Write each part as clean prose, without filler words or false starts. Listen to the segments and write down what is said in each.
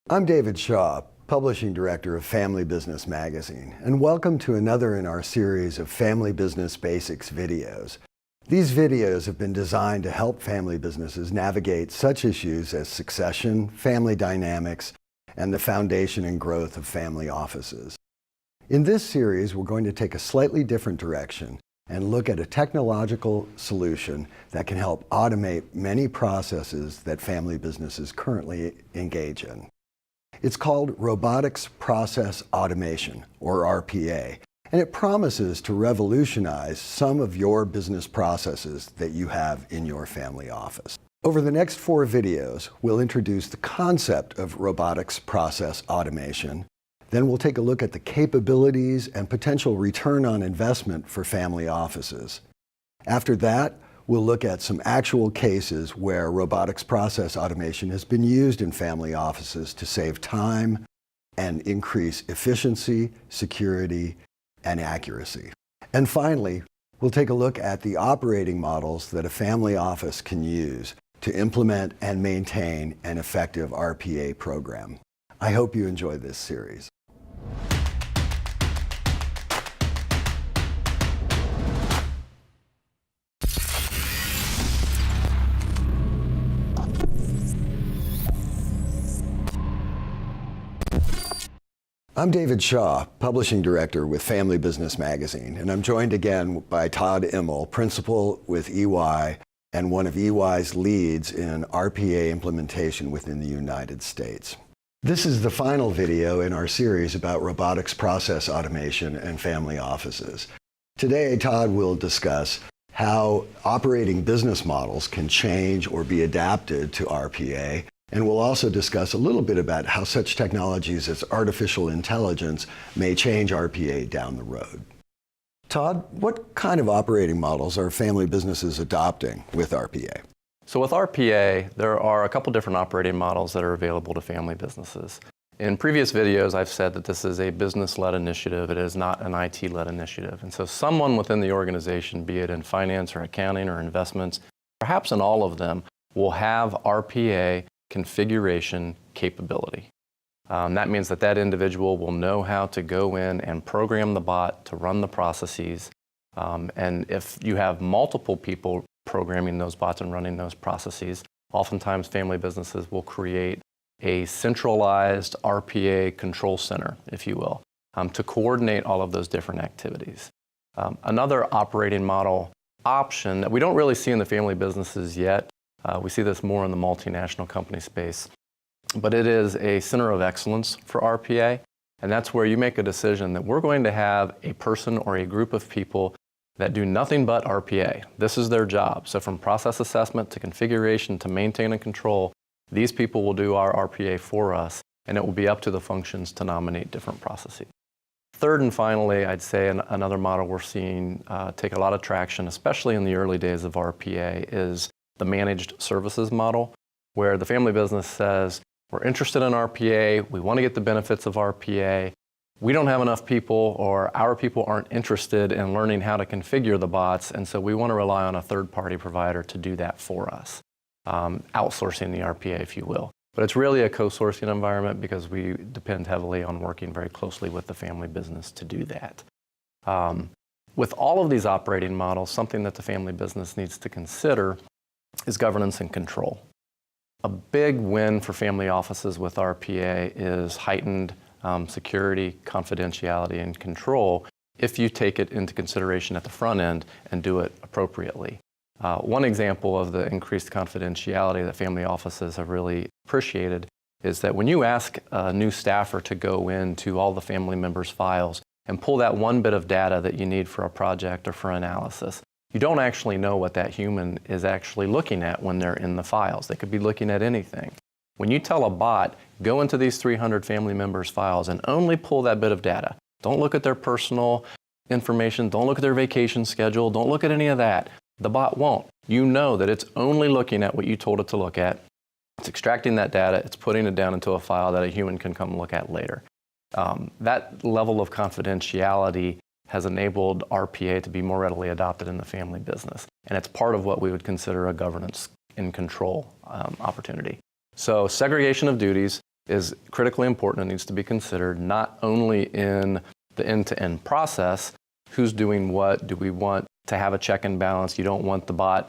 I'm David Shaw, Publishing Director of Family Business Magazine, and welcome to another in our series of Family Business Basics videos. These videos have been designed to help family businesses navigate such issues as succession, family dynamics, and the foundation and growth of family offices. In this series, we're going to take a slightly different direction and look at a technological solution that can help automate many processes that family businesses currently engage in. It's called Robotics Process Automation, or RPA, and it promises to revolutionize some of your business processes that you have in your family office. Over the next 4 videos, we'll introduce the concept of robotics process automation. Then we'll take a look at the capabilities and potential return on investment for family offices. After that, we'll look at some actual cases where robotics process automation has been used in family offices to save time and increase efficiency, security, and accuracy. And finally, we'll take a look at the operating models that a family office can use to implement and maintain an effective RPA program. I hope you enjoy this series. I'm David Shaw, Publishing Director with Family Business Magazine, and I'm joined again by Todd Immell, Principal with EY and one of EY's leads in RPA implementation within the United States. This is the final video in our series about robotics process automation and family offices. Today, Todd will discuss how operating business models can change or be adapted to RPA, and we'll also discuss a little bit about how such technologies as artificial intelligence may change RPA down the road. Todd, what kind of operating models are family businesses adopting with RPA? So with RPA, there are a couple different operating models that are available to family businesses. In previous videos, I've said that this is a business-led initiative. It is not an IT-led initiative. And so someone within the organization, be it in finance or accounting or investments, perhaps in all of them, will have RPA configuration capability. That means that that individual will know how to go in and program the bot to run the processes. And if you have multiple people programming those bots and running those processes, oftentimes family businesses will create a centralized RPA control center, if you will, to coordinate all of those different activities. Another operating model option that we don't really see in the family businesses yet, we see this more in the multinational company space, but it is a center of excellence for RPA, and that's where you make a decision that we're going to have a person or a group of people that do nothing but RPA. This is their job. So from process assessment to configuration to maintain and control, these people will do our RPA for us, and it will be up to the functions to nominate different processes. Third and finally, I'd say another model we're seeing take a lot of traction, especially in the early days of RPA, is the managed services model, where the family business says, we're interested in RPA, we want to get the benefits of RPA, we don't have enough people, or our people aren't interested in learning how to configure the bots, and so we want to rely on a third-party provider to do that for us, outsourcing the RPA, if you will. But it's really a co-sourcing environment because we depend heavily on working very closely with the family business to do that. With all of these operating models, something that the family business needs to consider is governance and control. A big win for family offices with RPA is heightened security, confidentiality, and control if you take it into consideration at the front end and do it appropriately. One example of the increased confidentiality that family offices have really appreciated is that when you ask a new staffer to go into all the family members' files and pull that one bit of data that you need for a project or for analysis, you don't actually know what that human is actually looking at when they're in the files. They could be looking at anything. When you tell a bot, go into these 300 family members' files and only pull that bit of data, don't look at their personal information, don't look at their vacation schedule, don't look at any of that, the bot won't. You know that it's only looking at what you told it to look at. It's extracting that data, it's putting it down into a file that a human can come look at later. That level of confidentiality has enabled RPA to be more readily adopted in the family business. And it's part of what we would consider a governance and control opportunity. So segregation of duties, is critically important and needs to be considered not only in the end-to-end process, who's doing what, do we want to have a check and balance, you don't want the bot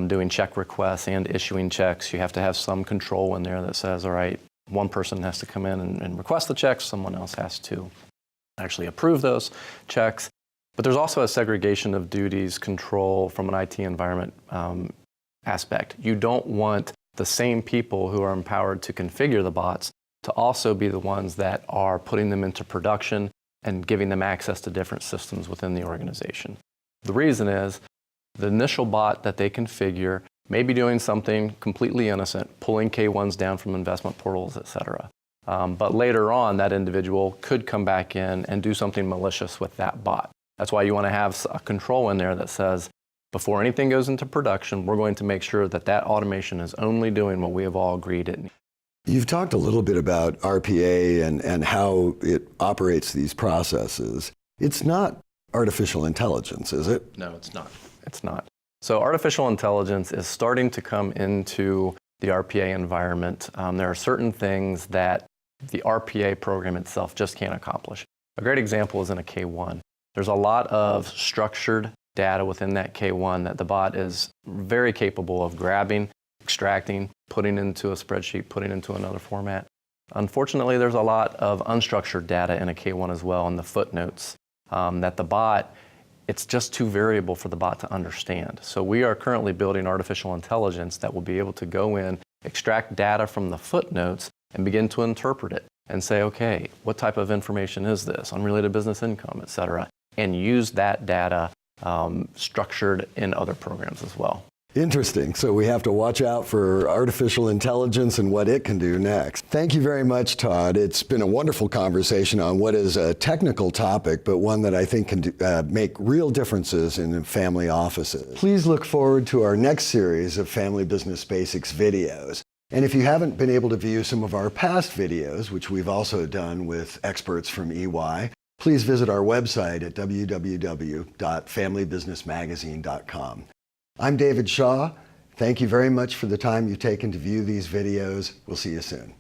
doing check requests and issuing checks, you have to have some control in there that says, all right, one person has to come in and request the checks, someone else has to actually approve those checks. But there's also a segregation of duties, control from an IT environment aspect. You don't want the same people who are empowered to configure the bots to also be the ones that are putting them into production and giving them access to different systems within the organization. The reason is the initial bot that they configure may be doing something completely innocent, pulling K1s down from investment portals, et cetera. But later on, that individual could come back in and do something malicious with that bot. That's why you want to have a control in there that says, before anything goes into production, we're going to make sure that that automation is only doing what we have all agreed it needs. You've talked a little bit about RPA and how it operates these processes. It's not artificial intelligence, is it? No, it's not. It's not. So artificial intelligence is starting to come into the RPA environment. There are certain things that the RPA program itself just can't accomplish. A great example is in a K1. There's a lot of structured data within that K1 that the bot is very capable of grabbing, extracting, putting into a spreadsheet, putting into another format. Unfortunately, there's a lot of unstructured data in a K1 as well, in the footnotes, that the bot, it's just too variable for the bot to understand. So we are currently building artificial intelligence that will be able to go in, extract data from the footnotes, and begin to interpret it and say, okay, what type of information is this? Unrelated business income, et cetera, and use that data structured in other programs as well. Interesting. So we have to watch out for artificial intelligence and what it can do next. Thank you very much, Todd. It's been a wonderful conversation on what is a technical topic, but one that I think can make real differences in family offices. Please look forward to our next series of Family Business Basics videos. And if you haven't been able to view some of our past videos, which we've also done with experts from EY, please visit our website at www.familybusinessmagazine.com. I'm David Shaw. Thank you very much for the time you've taken to view these videos. We'll see you soon.